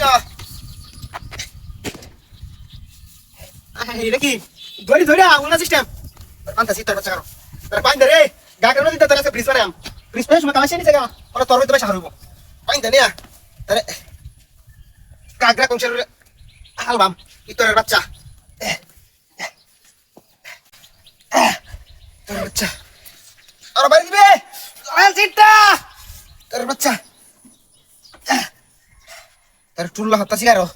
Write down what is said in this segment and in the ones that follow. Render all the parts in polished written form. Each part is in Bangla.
বাচ্চা এটা কি ধরি ধরে উল্টা সিস্টেম আনতাছি তোর বাচ্চা কারো তোর পাইন ধরে গা কেন দিতে তোর ব্রিজ বানাম ব্রিজ পেছ মে কামাশে নিছে গা ওরা তোর হইতে শাহরুব পাইন ধরে তারে কাগরা কোনছের হালবাম ইতরের বাচ্চা তোর বাচ্চা আর বাড়ি দিবে আল চিটটা তোর বাচ্চা তোর চুল্লা হতাছি আরো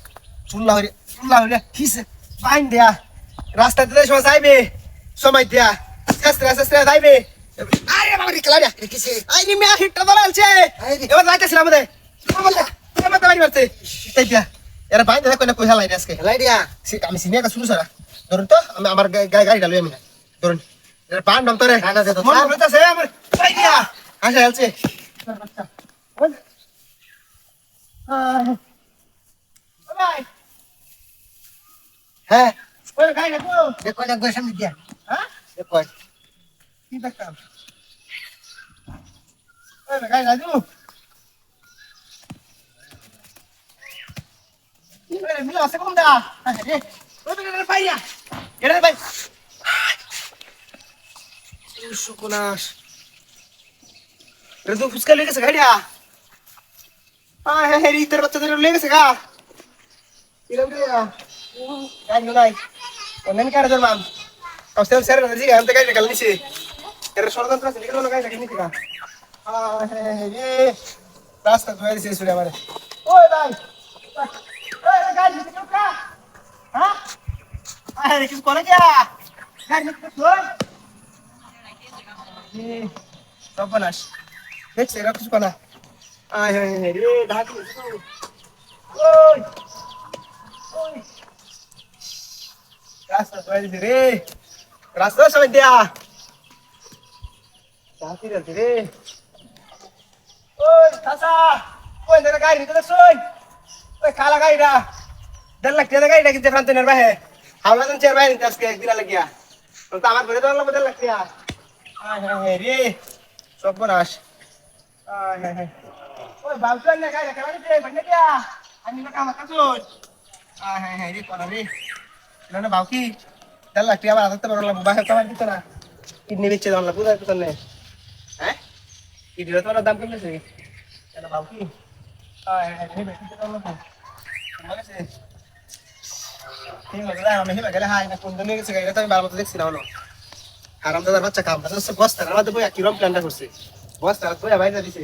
চুল্লা হইরে হিসে পাইন দেয়া রাস্তা দিতে সময় যাইবে সময় দেয়া শেষরা যাইবে আরে বাবা রিকলা রে কিসে আইনি মে হিটটা ধরালছে এবার যাইতেছিলাম আমাদের আমার তো বাড়ি মারছে তাই দিয়া এরা পাইন দেখা কইনা কইলা লাইরে আজকে লাই দিয়া আমি সিনিয়া কা শুরু সারা ধরুন তো আমি আমার গাড়ি ডালুই আমি ধরুন এর পান নাম তোরে খানা দে তো মন বলতাছে আমার তাই দিয়া আসা আলছে বাচ্চা বল ভাই হ্যাঁ ওই গাড়ি না তো দেখো না গোসাম দিয়া হ্যাঁ দেখো কি দেখতাম ওই গাড়ি না তো কি রে মিলা আছে কোনটা আরে ওই বেটা পাইয়া এরে ভাই শুকনাস রে তো ফুসকা লেগেছে গাড়িয়া হ্যাঁ হেরি তোর বাচ্চা ধরে লেগেছে গা কিরম রে গাড়ি নাই অনেক কার ধরবাম কষ্ট স্যার জি আমি তো গাড়ি গাল নিছি এর ষড়যন্ত্র আছে নিকলো গাড়ি গাড়ি নিছি গা হ্যাঁ রে রাস্তা ধরে দিছে সুরে আমারে ওই ভাই ওই গাড়ি নিতে কা হ্যাঁ আরে কিছু করে যা গাড়ি নিতে ধর সর্বনাশ দেখছে এরা কিছু কনা আয় হ্যাঁ রে ঢাকি ওই ওই রাস্তা ধরে রে রাস্তা সবাই দেয়া ঢাকি রে ওই চাচা ওই দেখো গাড়ি নিতে দেখছই ওই কালা গাড়িটা 1.5 লাখ টাকা গাড়িটা কিনতে ফ্রান্তে নের ভাই হাওলা দেন চেয়ার ভাই নিতে আজকে একদিন লাগিয়া তো আমার ঘরে তো 1.5 লাখ টাকা আয় হ্যাঁ রে সর্বনাশ আয় হ্যাঁ ওই বাউচার না গাড়ি কেন দে বন্ধ দিয়া আমি না কাম কাজ আয় হ্যাঁ রে কোনা রে না বাউকি 1.5 লাখ টাকা আমার হাতে বড় লাগবে বাসা তোমার দিত না কিডনি বেচে দাও না বুঝা তো না হ্যাঁ কিডনি তো দাম কম আছে এটা বাউকি আয় হ্যাঁ রে বেচে দাও না ঠিক আছে ঠিক আছে আমি হেবা গেলে হাই না কোন দিনে গেছে গাড়িটা আমি 12 মতো দেখছি না হলো হারামদাদার বাচ্চা কাম করছে বস্তা আমাদের বই কি রকম প্ল্যানটা করছে বস্তা তো বাইরে দিছে